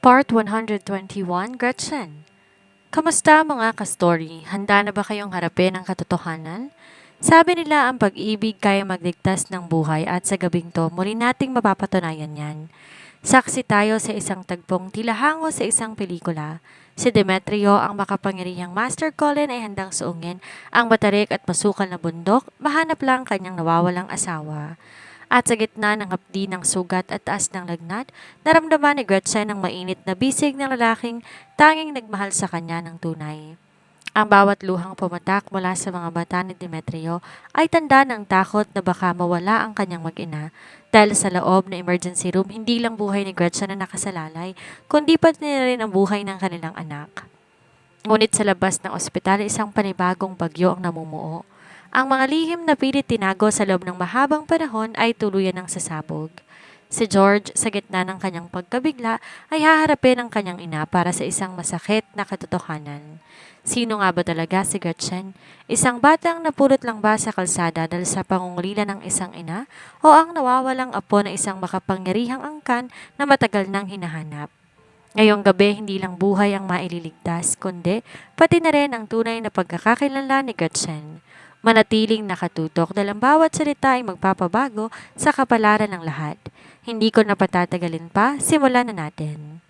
Part 121, Gretchen. Kamusta mga ka-story? Handa na ba kayong harapin ang katotohanan? Sabi nila ang pag-ibig kaya magligtas ng buhay at sa gabing to muli nating mapapatunayan yan. Saksi tayo sa isang tagpong tila hango sa isang pelikula. Si Demetrio, ang makapangyarihang Master Colin ay handang suungin ang matarik at masukal na bundok, mahanap lang kanyang nawawalang asawa. At sa gitna ng hapdi ng sugat at taas ng lagnat, naramdaman ni Gretchen ang mainit na bisig ng lalaking tanging nagmahal sa kanya ng tunay. Ang bawat luhang pumatak mula sa mga mata ni Demetrio ay tanda ng takot na baka mawala ang kanyang mag-ina dahil sa loob na emergency room hindi lang buhay ni Gretchen na nakasalalay kundi pati na rin ang buhay ng kanilang anak. Ngunit sa labas ng ospital isang panibagong bagyo ang namumuo. Ang mga lihim na pilit tinago sa loob ng mahabang panahon ay tuluyan ng sasabog. Si George, sa gitna ng kanyang pagkabigla, ay haharapin ang kanyang ina para sa isang masakit na katotohanan. Sino nga ba talaga si Gretchen? Isang batang napulot lang ba sa kalsada dahil sa pangungulila ng isang ina o ang nawawalang apo na isang makapangyarihang angkan na matagal nang hinahanap? Ngayong gabi, hindi lang buhay ang maililigtas, kundi pati na rin ang tunay na pagkakakilanlan ni Gretchen. Manatiling nakatutok dahil ang bawat salita ay magpapabago sa kapalaran ng lahat. Hindi ko na patatagalin pa, simulan na natin.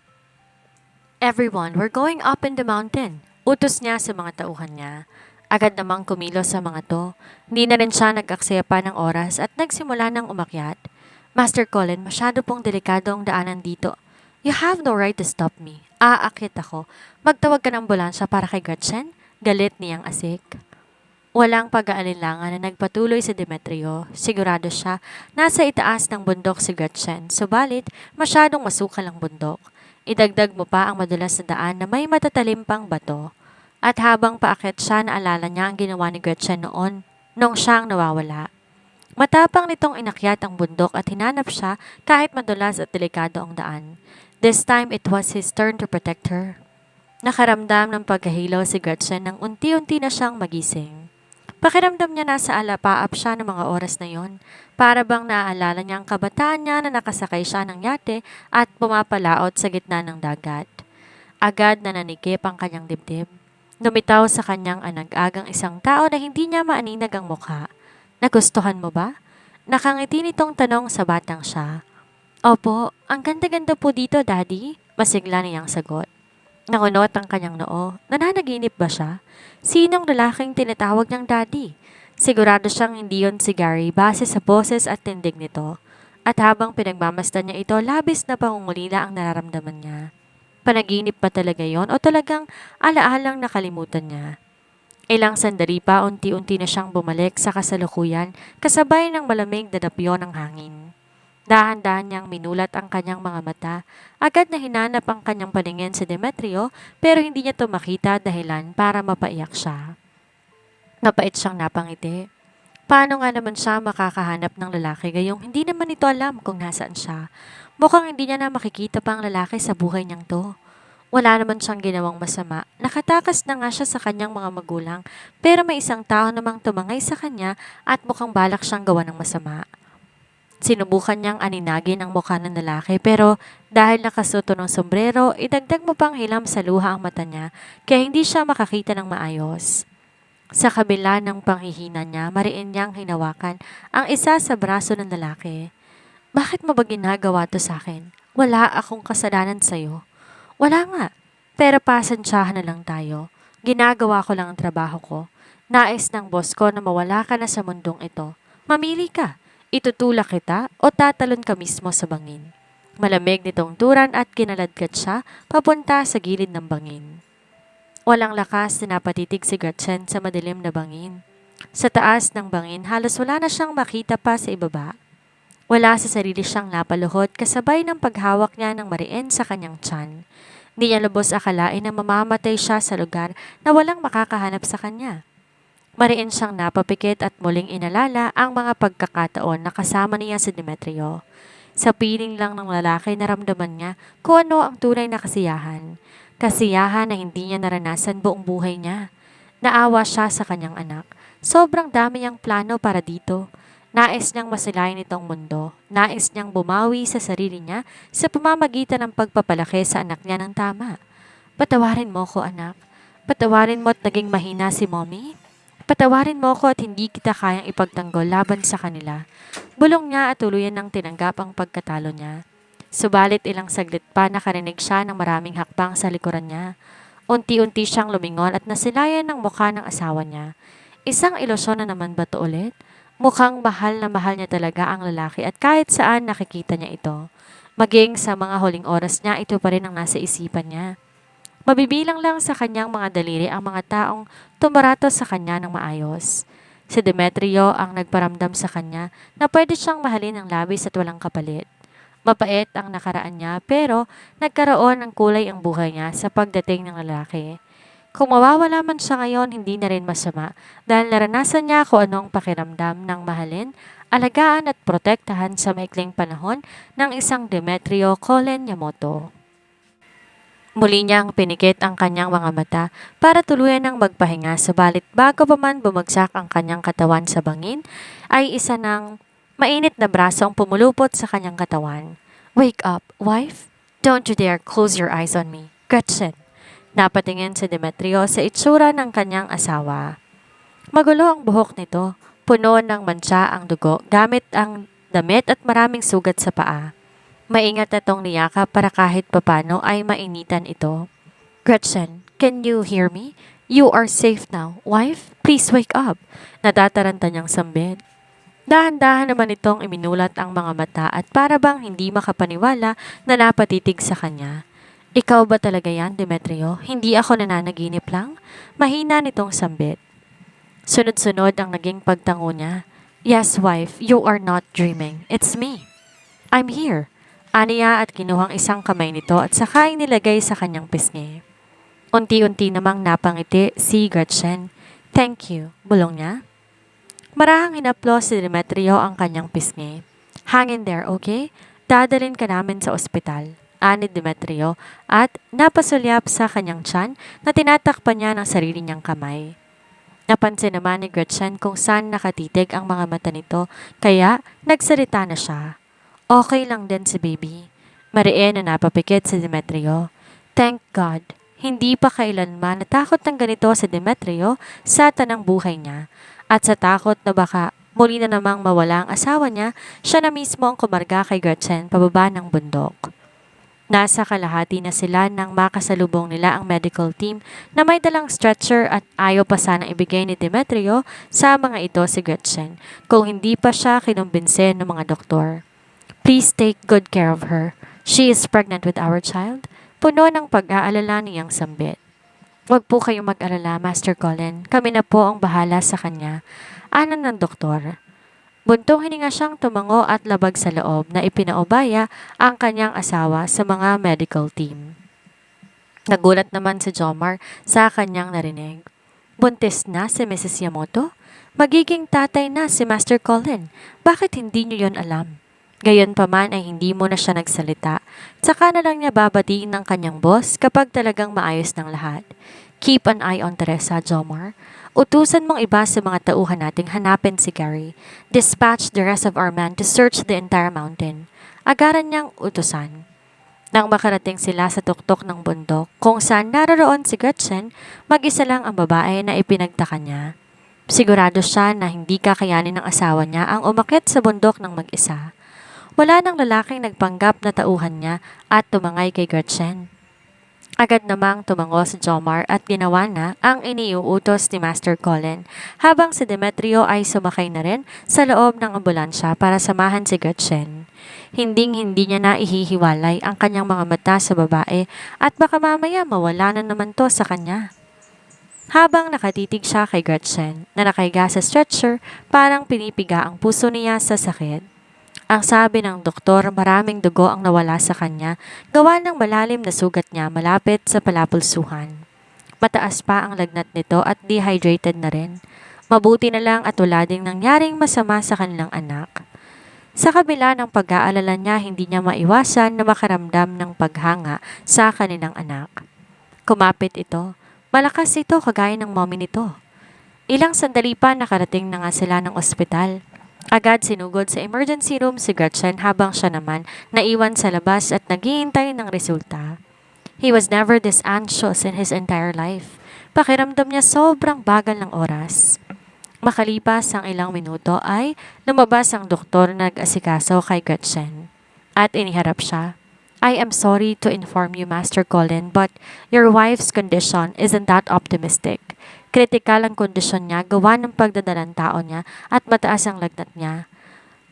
Everyone, we're going up in the mountain. Utos niya sa mga tauhan niya. Agad namang kumilos sa mga to. Hindi na rin siya nag-aksaya pa ng oras at nagsimula ng umakyat. Master Colin, masyado pong delikado ang daanan dito. You have no right to stop me. Aakyat ako. Magtawag ka ng ambulansya para kay Gretchen? Galit niyang asik. Walang pag-aalinlangan na nagpatuloy si Demetrio. Sigurado siya, nasa itaas ng bundok si Gretchen, subalit masyadong masukal ang bundok. Idagdag mo pa ang madulas na daan na may matatalim pang bato. At habang paakyat siya, naalala niya ang ginawa ni Gretchen noong siyang nawawala. Matapang nitong inakyat ang bundok at hinanap siya kahit madulas at delikado ang daan. This time, it was his turn to protect her. Nakaramdam ng pagkahilaw si Gretchen nang unti-unti na siyang magising. Pakiramdam niya nasa alapaap siya ng mga oras na yon. Para bang naaalala niya ang kabataan niya na nakasakay siya ng yate at pumapalaot sa gitna ng dagat. Agad na nanikip ang kanyang dibdib. Lumitaw sa kanyang anag-agang isang tao na hindi niya maaninag ang mukha. Nagustuhan mo ba? Nakangiti nitong tanong sa batang siya. Opo, ang ganda-ganda po dito, Daddy. Masigla niyang sagot. Nakunot ang kanyang noo. Nananaginip ba siya? Sinong lalaking tinatawag niyang daddy? Sigurado siyang hindi yon si Gary base sa boses at tindig nito. At habang pinagmamasdan niya ito, labis na pangungulila ang nararamdaman niya. Panaginip ba talaga yon o talagang alaalang nakalimutan niya? Ilang sandali pa unti-unti na siyang bumalik sa kasalukuyan kasabay ng malamig na dapyo ng hangin. Dahan-dahan niyang minulat ang kanyang mga mata. Agad na hinanap ang kanyang paningin si Demetrio pero hindi niya ito makita dahilan para mapaiyak siya. Napait siyang napangiti. Paano nga naman siya makakahanap ng lalaki gayong hindi naman ito alam kung nasaan siya? Mukhang hindi niya na makikita pa ang lalaki sa buhay niyang to. Wala naman siyang ginawang masama. Nakatakas na nga siya sa kanyang mga magulang pero may isang tao namang tumangay sa kanya at mukhang balak siyang gawa ng masama. Sinubukan niyang aninagin ang mukha ng lalaki pero dahil nakasuto ng sombrero, idagdag mo pang hilam sa luha ang mata niya kaya hindi siya makakita ng maayos. Sa kabila ng panghihina niya, mariin niyang hinawakan ang isa sa braso ng lalaki. Bakit mo ba ginagawa to sa akin? Wala akong kasalanan sa'yo. Wala nga, pero pasensyahan na lang tayo. Ginagawa ko lang ang trabaho ko. Nais ng boss ko na mawala ka na sa mundong ito. Mamili ka. Itutulak kita o tatalon ka mismo sa bangin. Malamig nitong turan at kinaladkad siya papunta sa gilid ng bangin. Walang lakas na napatitig si Gretchen sa madilim na bangin. Sa taas ng bangin halos wala na siyang makita pa sa ibaba. Wala sa sarili siyang napaluhod kasabay ng paghawak niya ng mariin sa kanyang tiyan. Hindi niya lubos akalain na mamamatay siya sa lugar na walang makakahanap sa kanya. Mariin siyang napapikit at muling inalala ang mga pagkakataon na kasama niya si Demetrio. Sa piling lang ng lalaki naramdaman niya kung ano ang tunay na kasiyahan. Kasiyahan na hindi niya naranasan buong buhay niya. Naawa siya sa kanyang anak. Sobrang dami niyang plano para dito. Nais niyang masilayan itong mundo. Nais niyang bumawi sa sarili niya sa pamamagitan ng pagpapalaki sa anak niya ng tama. Patawarin mo ko, anak. Patawarin mo at naging mahina si mommy. Patawarin mo ko at hindi kita kayang ipagtanggol laban sa kanila. Bulong niya at tuluyan ng tinanggap ang pagkatalo niya. Subalit ilang saglit pa nakarinig siya ng maraming hakbang sa likuran niya. Unti-unti siyang lumingon at nasilayan ng mukha ng asawa niya. Isang ilusyon na naman ba to ulit? Mukhang mahal na mahal niya talaga ang lalaki at kahit saan nakikita niya ito. Maging sa mga huling oras niya, ito pa rin ang nasa isipan niya. Mabibilang lang sa kanyang mga daliri ang mga taong tumarato sa kanya ng maayos. Si Demetrio ang nagparamdam sa kanya na pwede siyang mahalin ng labis at walang kapalit. Mapait ang nakaraan niya pero nagkaroon ng kulay ang buhay niya sa pagdating ng lalaki. Kung mawawala man siya ngayon, hindi na rin masama dahil naranasan niya kung anong pakiramdam ng mahalin, alagaan at protektahan sa maikling panahon ng isang Demetrio Colin Yamamoto. Muli niyang pinikit ang kanyang mga mata para tuluyan ng magpahinga, subalit bago pa man bumagsak ang kanyang katawan sa bangin, ay isa ng mainit na braso ang pumulupot sa kanyang katawan. "Wake up, wife! Don't you dare close your eyes on me, Gretchen!" Napatingin si Demetrio sa itsura ng kanyang asawa. Magulo ang buhok nito, puno ng mantsa ang dugo gamit ang damit at maraming sugat sa paa. Maingat na tong niyakap para kahit papano ay mainitan ito. "Gretchen, can you hear me? You are safe now, wife. Please wake up." Natataranta niyang sambit. Dahan-dahan naman itong iminulat ang mga mata at para bang hindi makapaniwala na napatitig sa kanya. "Ikaw ba talaga yan, Demetrio? Hindi ako nananaginip lang?" Mahina nitong sambit. Sunod-sunod ang naging pagtango niya. "Yes, wife, you are not dreaming. It's me. I'm here." Aniya at kinuhang isang kamay nito at saka nilagay sa kanyang pisngi. Unti-unti namang napangiti si Gretchen. "Thank you," bulong niya. Marahang hinaplos si Demetrio ang kanyang pisngi. "Hang in there, okay? Dadalhin ka namin sa ospital," ani Demetrio at napasulyap sa kanyang tiyan na tinatakpan niya ng sarili niyang kamay. Napansin naman ni Gretchen kung saan nakatitig ang mga mata nito kaya nagsalita na siya. "Okay lang din si baby." Mariin na napapikit si Demetrio. Thank God, hindi pa kailanman natakot ng ganito si Demetrio sa tanang buhay niya. At sa takot na baka muli na namang mawala ang asawa niya, siya na mismo ang kumarga kay Gretchen pababa ng bundok. Nasa kalahati na sila nang makasalubong nila ang medical team na may dalang stretcher at ayaw pa sanang ibigay ni Demetrio sa mga ito si Gretchen kung hindi pa siya kinumbinse ng mga doktor. "Please take good care of her. She is pregnant with our child." Puno ng pag-aalala niyang sambit. "Huwag po kayong mag-alala, Master Colin. Kami na po ang bahala sa kanya," anon ng doktor. Buntong hininga siyang tumango at labag sa loob na ipinaubaya ang kanyang asawa sa mga medical team. Nagulat naman si Jomar sa kanyang narinig. Buntis na si Mrs. Yamamoto? Magiging tatay na si Master Colin. Bakit hindi niyo yon alam? Gayunpaman ay hindi mo na siya nagsalita. Tsaka na lang niya babatiin ng kanyang boss kapag talagang maayos ng lahat. "Keep an eye on Teresa, Jomar. Utusan mong iba sa mga tauhan nating hanapin si Gary. Dispatch the rest of our men to search the entire mountain." Agaran niyang utusan. Nang makarating sila sa tuktok ng bundok kung saan naroroon si Gretchen, mag-isa lang ang babae na ipinagtaka niya. Sigurado siya na hindi kakayanin ng asawa niya ang umakyat sa bundok ng mag-isa. Wala nang lalaking nagpanggap na tauhan niya at tumangay kay Gretchen. Agad namang tumango si Jomar at ginawa na ang iniuutos ni Master Colin habang si Demetrio ay sumakay na rin sa loob ng ambulansya para samahan si Gretchen. Hinding-hindi niya na ihihiwalay ang kanyang mga mata sa babae at baka mamaya mawala na naman to sa kanya. Habang nakatitig siya kay Gretchen na nakahiga sa stretcher, parang pinipiga ang puso niya sa sakit. Ang sabi ng doktor, maraming dugo ang nawala sa kanya, gawa ng malalim na sugat niya malapit sa palapulsuhan. Mataas pa ang lagnat nito at dehydrated na rin. Mabuti na lang at wala ding nangyaring masama sa kanilang anak. Sa kabila ng pag-aalala niya, hindi niya maiwasan na makaramdam ng paghanga sa kanilang anak. Kumapit ito. Malakas ito kagaya ng mommy nito. Ilang sandali pa nakarating na nga sila ng ospital. Agad sinugod sa emergency room si Gretchen habang siya naman naiwan sa labas at naghihintay ng resulta. He was never this anxious in his entire life. Pakiramdam niya sobrang bagal ng oras. Makalipas ang ilang minuto ay lumabas ang doktor na nag-asikaso kay Gretchen. At iniharap siya. I am sorry to inform you, Master Colin, but your wife's condition isn't that optimistic. Kritikal ang kondisyon niya gawa ng pagdadalang tao niya at mataas ang lagnat niya.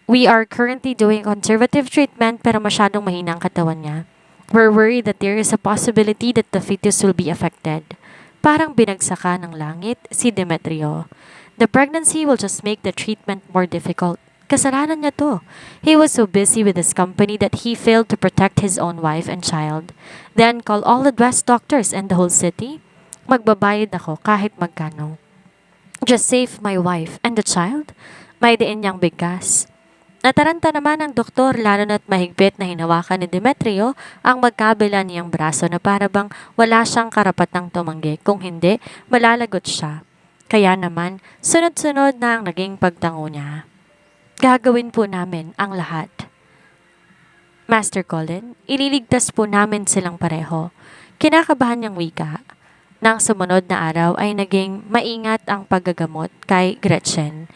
We are currently doing conservative treatment pero masyadong mahina ang katawan niya. We're worried that there is a possibility that the fetus will be affected. Parang binagsaka ng langit si Demetrio. The pregnancy will just make the treatment more difficult. Kasalanan niya to. He was so busy with his company that he failed to protect his own wife and child. Then call all the best doctors in the whole city. Magbabayad ako kahit magkano. Just save my wife and the child. May diin niyang bigkas. Nataranta naman ang doktor lalo na't mahigpit na hinawakan ni Demetrio ang magkabila niyang braso na para bang wala siyang karapatang tumanggi, kung hindi, malalagot siya. Kaya naman, sunod-sunod na ang naging pagtango niya. Gagawin po namin ang lahat. Master Colin, ililigtas po namin silang pareho. Kinakabahan niyang wika. Nang sumunod na araw ay naging maingat ang paggagamot kay Gretchen.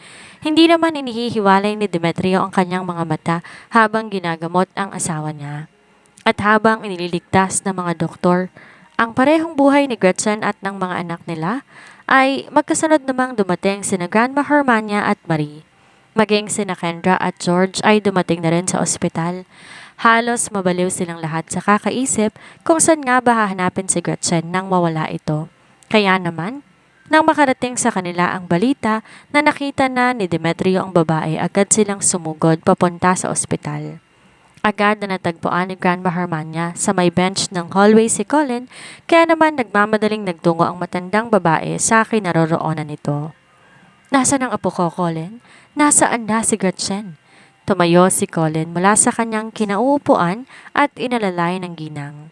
Hindi naman inihihiwalay ni Demetrio ang kanyang mga mata habang ginagamot ang asawa niya. At habang inililigtas ng mga doktor, ang parehong buhay ni Gretchen at ng mga anak nila ay magkasunod namang dumating sina Grandma Hermania at Marie. Maging sina Kendra at George ay dumating na rin sa ospital. Halos mabaliw silang lahat sa kakaisip kung saan nga ba hahanapin si Gretchen nang mawala ito. Kaya naman, nang makarating sa kanila ang balita na nakita na ni Demetrio ang babae, agad silang sumugod papunta sa ospital. Agad na natagpuan ni Grandma Hermania sa may bench ng hallway si Colin, kaya naman nagmamadaling nagtungo ang matandang babae sa kinaroroonan nito. Nasaan ang apo ko, Colin? Nasaan na si Gretchen? Tumayo si Colin mula sa kanyang kinauupuan at inalalay ng ginang.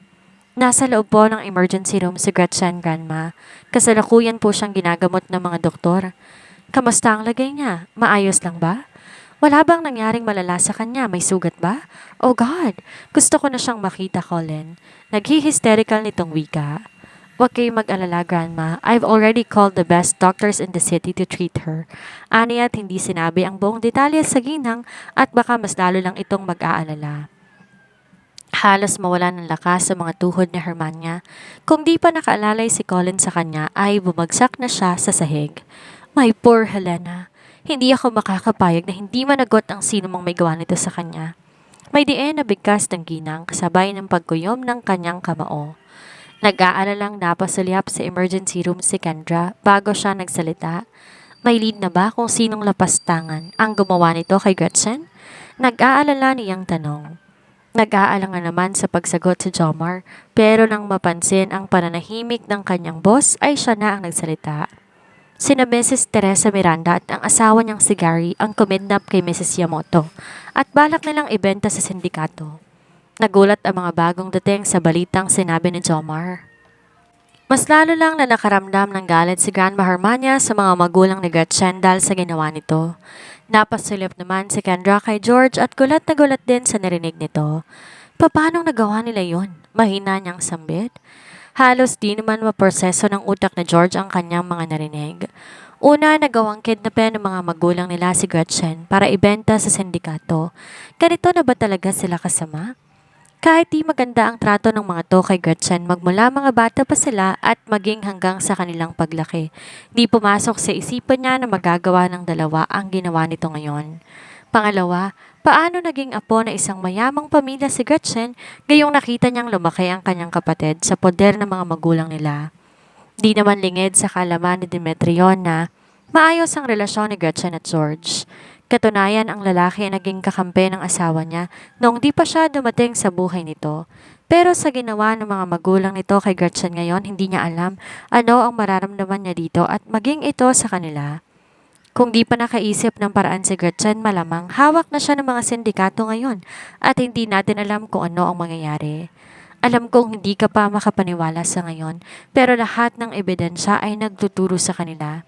Nasa loob po ng emergency room si Gretchen, Grandma. Kasalukuyan po siyang ginagamot ng mga doktor. Kamusta ang lagay niya? Maayos lang ba? Wala bang nangyaring malala sa kanya? May sugat ba? Oh God! Gusto ko na siyang makita, Colin. Naghi-hysterical nitong wika. Huwag kayong mag-alala, Grandma. I've already called the best doctors in the city to treat her. Ani at hindi sinabi ang buong detalye sa ginang at baka mas lalo lang itong mag-aalala. Halos mawala ng lakas sa mga tuhod ni Hermania. Kung di pa nakaalalay si Colin sa kanya ay bumagsak na siya sa sahig. My poor Helena. Hindi ako makakapayag na hindi managot ang sino mang may gawa nito sa kanya. May diin na bigkas ng ginang kasabay ng pagkuyom ng kanyang kamao. Nag-aalalang napasulyap sa emergency room si Kendra bago siya nagsalita. May lead na ba kung sinong lapastangan ang gumawa nito kay Gretchen? Nag-aalala niyang tanong. Nag-aalangan naman sa pagsagot si Jomar, pero nang mapansin ang pananahimik ng kanyang boss ay siya na ang nagsalita. Sina Mrs. Teresa Miranda at ang asawa niyang si Gary ang kumidnap kay Mrs. Yamoto at balak nilang ibenta sa sindikato. Nagulat ang mga bagong dating sa balitang sinabi ni Jomar. Mas lalo lang na nakaramdam ng galit si Grandma Hermania sa mga magulang ni Gretchen dahil sa ginawa nito. Napasulip naman si Kendra kay George at gulat na gulat din sa narinig nito. Paano nagawa nila yon? Mahina niyang sambit. Halos di naman maproseso ng utak ni George ang kanyang mga narinig. Una, nagawang kidnapin ng mga magulang nila si Gretchen para ibenta sa sindikato. Ganito na ba talaga sila kasama? Kahit di maganda ang trato ng mga to kay Gretchen magmula mga bata pa sila at maging hanggang sa kanilang paglaki, di pumasok sa isipan niya na magagawa ng dalawa ang ginawa nito ngayon. Pangalawa, paano naging apo na isang mayamang pamilya si Gretchen gayong nakita niyang lumaki ang kanyang kapatid sa poder ng mga magulang nila. Di naman lingid sa kalaman ni Demetrio na maayos ang relasyon ni Gretchen at George. Katunayan ang lalaki ay naging kakampi ng asawa niya noong di pa siya dumating sa buhay nito. Pero sa ginawa ng mga magulang nito kay Gretchen ngayon, hindi niya alam ano ang mararamdaman niya dito at maging ito sa kanila. Kung di pa nakaisip ng paraan si Gretchen, malamang hawak na siya ng mga sindikato ngayon at hindi natin alam kung ano ang mangyayari. Alam kong hindi ka pa makapaniwala sa ngayon, pero lahat ng ebidensya ay nagtuturo sa kanila.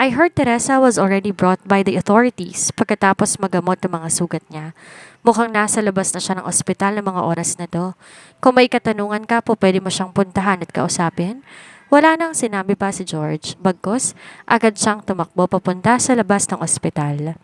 I heard Teresa was already brought by the authorities pagkatapos magamot ng mga sugat niya. Mukhang nasa labas na siya ng ospital ng mga oras na to. Kung may katanungan ka po, pwede mo siyang puntahan at kausapin. Wala nang sinabi pa si George. Bagkus, agad siyang tumakbo papunta sa labas ng ospital.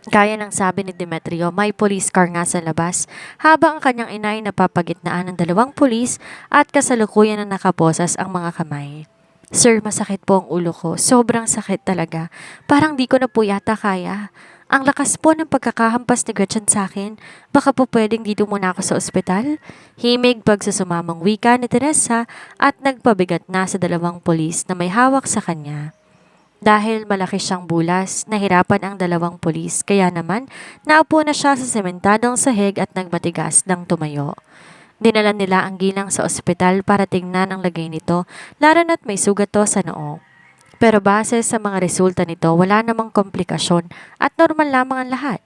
Gaya ng sabi ni Demetrio, may police car nga sa labas habang ang kanyang ina ay napapagitnaan ng dalawang pulis at kasalukuyan na nakaposas ang mga kamay. Sir, masakit po ang ulo ko. Sobrang sakit talaga. Parang di ko na po yata kaya. Ang lakas po ng pagkakahampas ni Gretchen sa akin. Baka po pwedeng dito muna ako sa ospital? Himig pagsusumamang wika ni Teresa at nagpabigat na sa dalawang pulis na may hawak sa kanya. Dahil malaki siyang bulas, nahirapan ang dalawang pulis kaya naman naupo na siya sa sementadong sahig at nagmatigas ng tumayo. Dinala nila ang ginang sa ospital para tingnan ang lagay nito, lalo na't may sugat to sa noo. Pero base sa mga resulta nito, wala namang komplikasyon at normal lamang ang lahat.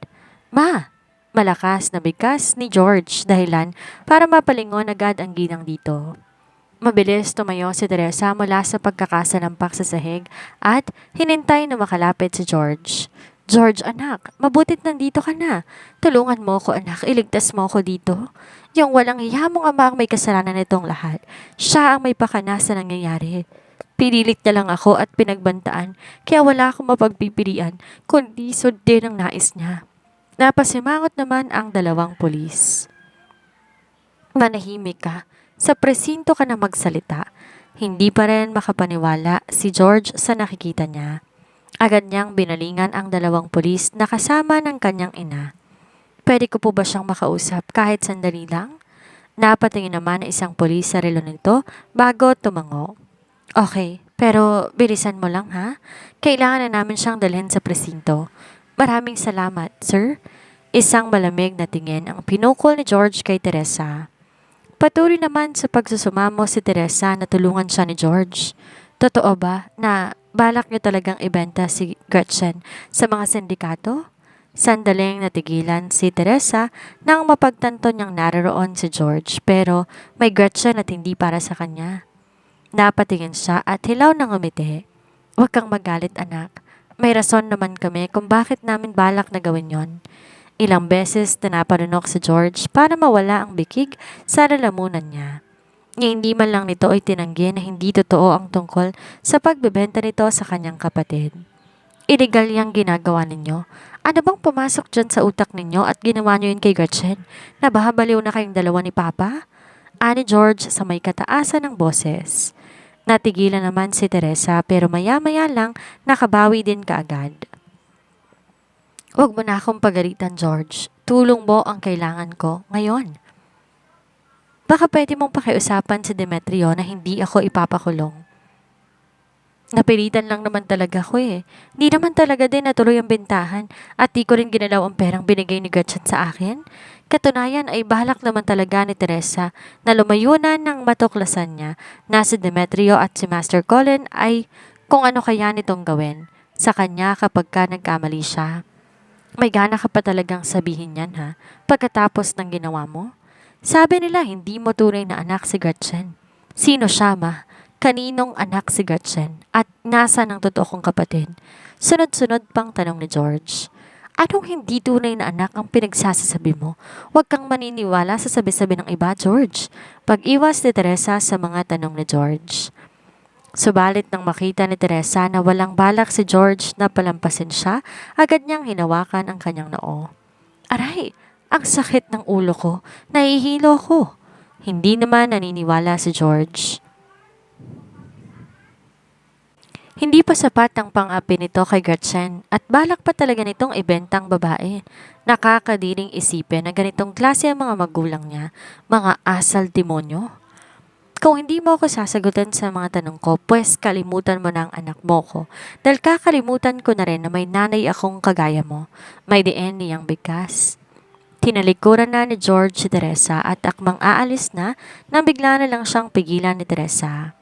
Ma! Malakas na bigkas ni George dahilan para mapalingon agad ang ginang dito. Mabilis tumayo si Teresa mula sa pagkakasalampak sa sahig at hinintay na makalapit si George. George, anak, mabutit nandito ka na. Tulungan mo ko, anak, iligtas mo ko dito. Yung walang hiya mong ama ang may kasalanan nitong lahat. Siya ang may pakana sa nangyayari. Pinilit niya lang ako at pinagbantaan, kaya wala akong mapagpipilian, kundi sundin ang nais niya. Napasimangot naman ang dalawang pulis. Manahimik ka. Sa presinto ka na magsalita. Hindi pa rin makapaniwala si George sa nakikita niya. Agad niyang binalingan ang dalawang pulis na kasama ng kanyang ina. Pwede ko po ba siyang makausap kahit sandali lang? Napatingin naman ang isang pulis sa relo nito bago tumango. Okay, pero bilisan mo lang ha. Kailangan na namin siyang dalhin sa presinto. Maraming salamat, sir. Isang malamig na tingin ang pinukol ni George kay Teresa. Patuloy naman sa pagsusumamo si Teresa na tulungan siya ni George. Totoo ba na balak niyo talagang ibenta si Gretchen sa mga sindikato? Sandaling natigilan si Teresa nang mapagtanto niyang naroon si George pero may Gretchen at hindi para sa kanya. Napatingin siya at hilaw ng umiti. Huwag kang magalit, anak. May rason naman kami kung bakit namin balak na gawin yon. Ilang beses na napanunok si George para mawala ang bikig sa lalamunan niya. Hindi man lang nito ay tinanggi na hindi totoo ang tungkol sa pagbebenta nito sa kanyang kapatid. Illegal yung ginagawa ninyo. Ano bang pumasok dyan sa utak ninyo at ginawa nyo yun kay Gretchen? Nabahabaliw na kayong dalawa ni Papa? Ani George sa may kataasan ng boses. Natigilan naman si Teresa pero maya-maya lang nakabawi din kaagad. Huwag mo na akong pagalitan, George. Tulong mo ang kailangan ko ngayon. Baka pwede mong pakiusapan si Demetrio na hindi ako ipapakulong. Napilitan lang naman talaga ko eh. Di naman talaga din natuloy ang bentahan at di ko rin ginalaw ang perang binigay ni Gretchen sa akin. Katunayan ay balak naman talaga ni Teresa na lumayunan ng matuklasan niya na si Demetrio at si Master Colin ay kung ano kaya nitong gawin sa kanya kapag ka nagkamali siya. May gana ka pa talagang sabihin yan ha, pagkatapos ng ginawa mo? Sabi nila hindi mo tunay na anak si Gretchen. Sino siya, ma? Kaninong anak si Gretchen? At nasa ng totoo kong kapatid? Sunod-sunod pang tanong ni George. Anong hindi tunay na anak ang pinagsasasabi mo? Huwag kang maniniwala sa sabi-sabi ng iba, George. Pag-iwas ni Teresa sa mga tanong ni George. Subalit nang makita ni Teresa na walang balak si George na palampasin siya, agad niyang hinawakan ang kanyang noo. Aray, ang sakit ng ulo ko. Nahihilo ko. Hindi naman naniniwala si George. Hindi pa sapat ang pang-api nito kay Gretchen at balak pa talaga nitong ibentang babae. Nakakadiring isipin na ganitong klase ang mga magulang niya, mga asal demonyo. Kung hindi mo ako sasagutin sa mga tanong ko, pues kalimutan mo na ang anak mo ko. Dahil kakalimutan ko na rin na may nanay akong kagaya mo. May diin niyang bigkas. Tinalikuran na ni George si Teresa at akmang aalis na nang bigla na lang siyang pigilan ni Teresa.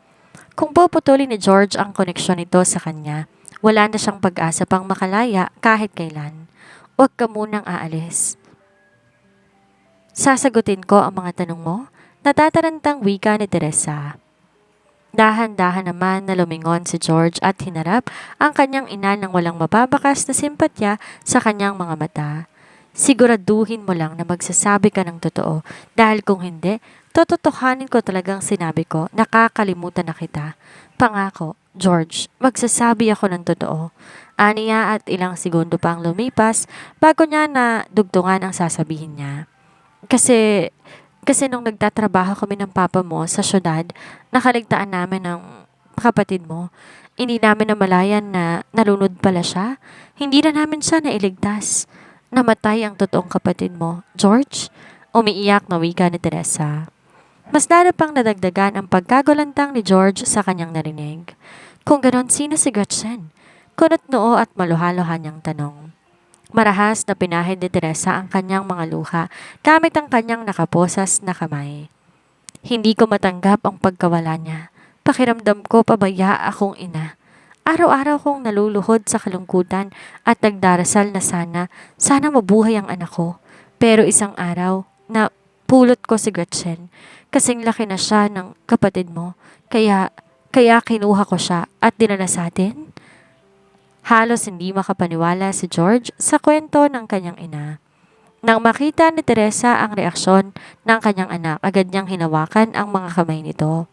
Kung puputulin ni George ang koneksyon nito sa kanya, wala na siyang pag-asa pang makalaya kahit kailan. Huwag ka munang aalis. Sasagutin ko ang mga tanong mo. Natatarantang wika ni Teresa. Dahan-dahan naman na lumingon si George at hinarap ang kanyang ina ng walang mababakas na simpatya sa kanyang mga mata. Siguraduhin mo lang na magsasabi ka ng totoo dahil kung hindi, tototohanin ko talagang sinabi ko, nakakalimutan na kita. Pangako, George, magsasabi ako ng totoo. Aniya at ilang segundo pa ang lumipas bago niya na dugtungan ang sasabihin niya. Kasi kasi nung nagtatrabaho kami ng papa mo sa syudad, nakaligtaan namin ng kapatid mo. Hindi namin namalayan na nalunod pala siya. Hindi na namin siya nailigtas. Namatay ang totoong kapatid mo, George. Umiiyak na wika ni Teresa. Mas lalo pang nadagdagan ang pagkagulantang ni George sa kanyang narinig. Kung ganon, sino si Gretchen? Kunot noo at maluhalo-luha niyang tanong. Marahas na pinahid ni Teresa ang kanyang mga luha gamit ang kanyang nakaposas na kamay. Hindi ko matanggap ang pagkawala niya. Pakiramdam ko pabaya akong ina. Araw-araw kong naluluhod sa kalungkutan at nagdarasal na sana mabuhay ang anak ko. Pero isang araw na pulot ko si Gretchen. Kasing laki na siya ng kapatid mo. Kaya kinuha ko siya at dinala sa atin. Halos hindi makapaniwala si George sa kwento ng kanyang ina. Nang makita ni Teresa ang reaksyon ng kanyang anak, agad niyang hinawakan ang mga kamay nito.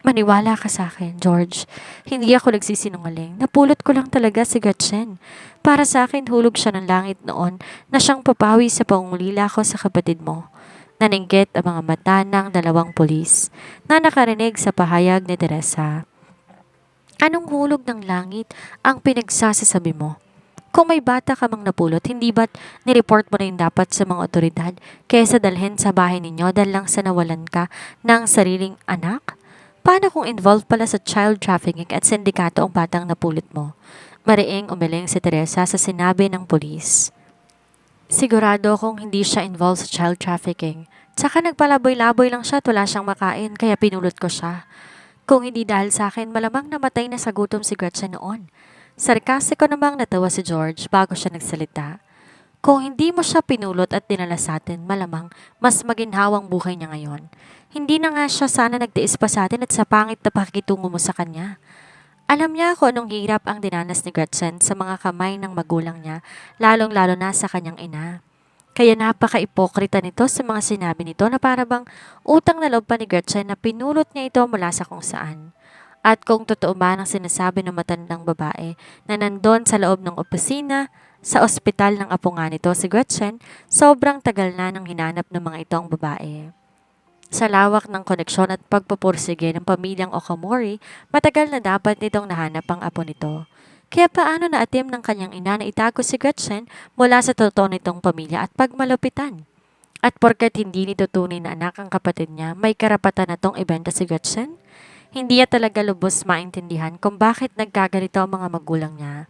Maniwala ka sa akin, George. Hindi ako nagsisinungaling. Napulot ko lang talaga si Gretchen. Para sa akin, hulog siya ng langit noon na siyang papawi sa pangungulila ko sa kapatid mo. Naninggit ang mga mata ng dalawang pulis na nakarinig sa pahayag ni Teresa. Anong hulog ng langit ang pinagsasasabi mo? Kung may bata ka mang napulot, hindi ba't nireport mo na yung dapat sa mga otoridad kaysa dalhin sa bahay ninyo dahil lang sa nawalan ka ng sariling anak? Paano kung involved pala sa child trafficking at sindikato ang batang napulot mo? Mariing umiling si Teresa sa sinabi ng pulis. Sigurado kung hindi siya involved sa child trafficking. Tsaka nagpalaboy-laboy lang siya at wala siyang makain kaya pinulot ko siya. Kung hindi dahil sa akin, malamang namatay na sa gutom si Gretchen noon. Sarkastiko namang natawa si George bago siya nagsalita. Kung hindi mo siya pinulot at dinala sa atin, malamang mas maginhawang buhay niya ngayon. Hindi na nga siya sana nagtiis pa sa atin at sa pangit na pakikitungo mo sa kanya. Alam niya kung anong hirap ang dinanas ni Gretchen sa mga kamay ng magulang niya, lalong-lalo na sa kanyang ina. Kaya napaka-ipokrita nito sa mga sinabi nito na para bang utang na loob pa ni Gretchen na pinulot niya ito mula sa kung saan. At kung totoo man ang sinasabi ng matandang babae na nandun sa loob ng opisina, sa ospital ng apo nga nito si Gretchen, sobrang tagal na nang hinanap ng mga itong babae. Sa lawak ng koneksyon at pagpupursige ng pamilyang Okamori, matagal na dapat nitong nahanap ang apo nito. Kaya paano naatim ng kanyang ina na itago si Gretchen mula sa totoo nitong pamilya at pagmalupitan? At porket hindi nito tunay na anak ang kapatid niya, may karapatan na tong ibenta si Gretchen? Hindi niya talaga lubos maintindihan kung bakit nagkaganito ang mga magulang niya.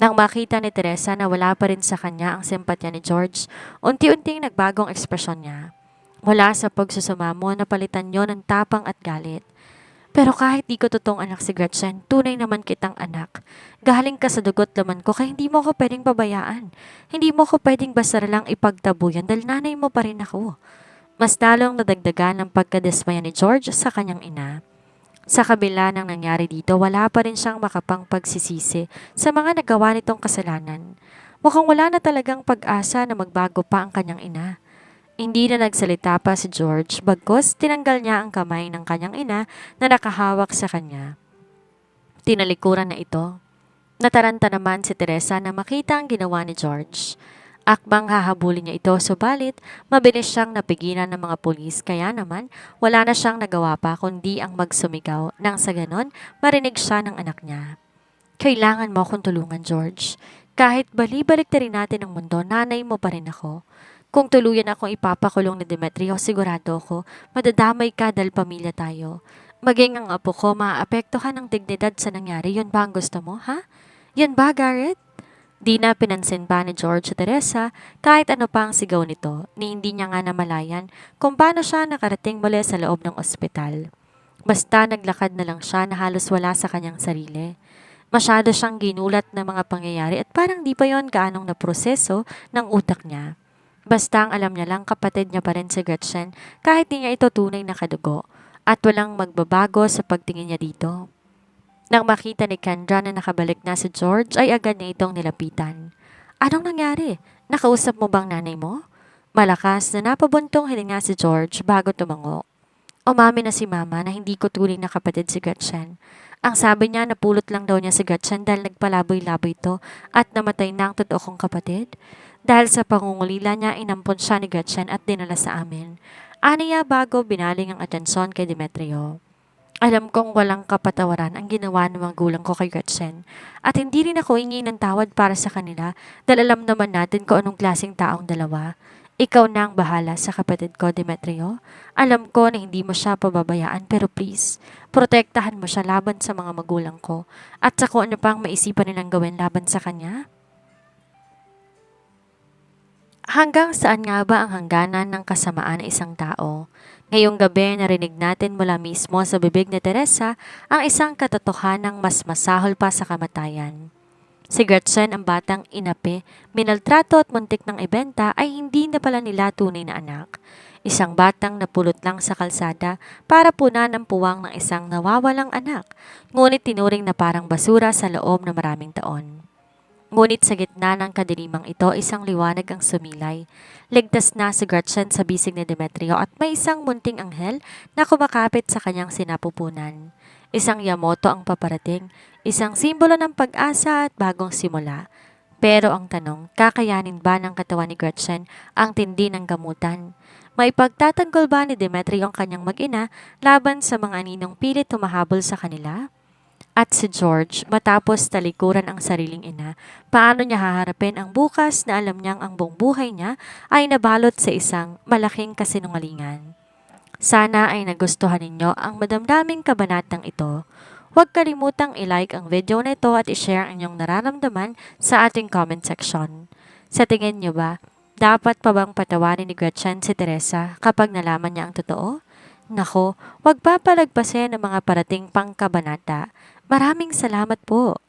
Nang makita ni Teresa na wala pa rin sa kanya ang simpatya ni George, unti-unting nagbagong ekspresyon niya. Mula sa pagsusumamo, napalitan niyo ng tapang at galit. Pero kahit di ko totoong anak si Gretchen, tunay naman kitang anak. Galing ka sa dugot laman ko kaya hindi mo ko pwedeng pabayaan. Hindi mo ko pwedeng basta lang ipagtabuyan dahil nanay mo pa rin ako. Mas lalong nadagdagan ang pagkadismaya ni George sa kanyang ina. Sa kabila ng nangyari dito, wala pa rin siyang makapang pagsisisi sa mga nagawa nitong kasalanan. Mukhang wala na talagang pag-asa na magbago pa ang kanyang ina. Hindi na nagsalita pa si George, bagkus tinanggal niya ang kamay ng kanyang ina na nakahawak sa kanya. Tinalikuran na ito. Nataranta naman si Teresa na makita ang ginawa ni George. Akbang hahabulin niya ito, subalit mabilis siyang napigilan ng mga pulis kaya naman wala na siyang nagawa pa kundi ang magsumigaw nang sa ganon marinig siya ng anak niya. Kailangan mo akong tulungan, George. Kahit balibalik na rin natin ang mundo, nanay mo pa rin ako. Kung tuluyan akong ipapakulong ni Demetrio, sigurado ko madadamay ka dahil pamilya tayo. Maging ang apo ko maaapektuhan ng dignidad sa nangyari. Yun ba ang gusto mo, ha? Yan ba, Garrett? Di na pinansin pa ni George at Teresa kahit ano pa ang sigaw nito ni hindi niya nga namalayan kung paano siya nakarating muli sa loob ng ospital. Basta naglakad na lang siya na halos wala sa kanyang sarili. Masyado siyang ginulat ng mga pangyayari at parang di pa yon gaanong naproseso ng utak niya. Basta ang alam niya lang kapatid niya pa rin si Gretchen kahit di niya ito tunay na kadugo. at walang magbabago sa pagtingin niya dito. Nang makita ni Kendra na nakabalik na si George ay agad niya itong nilapitan. Anong nangyari? Nakausap mo bang nanay mo? Malakas na napabuntong hininga si George bago tumango. Umamin na si Mama na hindi ko tunay na kapatid si Gretchen. Ang sabi niya napulot lang daw niya si Gretchen dahil nagpalaboy-laboy ito at namatay na ang totoo kong kapatid. Dahil sa pangungulila niya inampon siya ni Gretchen at dinala sa amin. Aniya bago binaling ang atensyon kay Demetrio. Alam kong walang kapatawaran ang ginawa ng magulang ko kay Gretchen at hindi rin ako hingi ng tawad para sa kanila dahil alam naman natin kung anong klaseng taong dalawa. Ikaw na ang bahala sa kapatid ko, Demetrio. Alam ko na hindi mo siya pababayaan pero please, protektahan mo siya laban sa mga magulang ko at sa kung ano pang maisipan nilang gawin laban sa kanya. Hanggang saan nga ba ang hangganan ng kasamaan ng isang tao? Ngayong gabi narinig natin mula mismo sa bibig ni Teresa ang isang katotohanang mas masahol pa sa kamatayan. Si Gretchen ang batang inapi, minaltrato at muntik ng ibenta ay hindi na pala nila tunay na anak. Isang batang napulot lang sa kalsada para punan ang puwang ng isang nawawalang anak, ngunit tinuring na parang basura sa loob ng maraming taon. Ngunit sa gitna ng kadilimang ito, isang liwanag ang sumilay. Ligtas na si Gretchen sa bisig ni Demetrio at may isang munting anghel na kumakapit sa kanyang sinapupunan. Isang yamoto ang paparating, isang simbolo ng pag-asa at bagong simula. Pero ang tanong, kakayanin ba ng katawan ni Gretchen ang tindi ng gamutan? May pagtatanggol ba ni Demetrio ang kanyang mag-ina laban sa mga aninong pilit tumahabol sa kanila? At si George, matapos talikuran ang sariling ina, paano niya haharapin ang bukas na alam niyang ang buong buhay niya ay nabalot sa isang malaking kasinungalingan? Sana ay nagustuhan ninyo ang madamdaming kabanatang ito. Huwag kalimutang i-like ang video na ito at i-share ang inyong nararamdaman sa ating comment section. Sa tingin niyo ba, dapat pa bang patawarin ni Gretchen si Teresa kapag nalaman niya ang totoo? Nako, huwag papalagpasin ang mga parating pang kabanata. Maraming salamat po.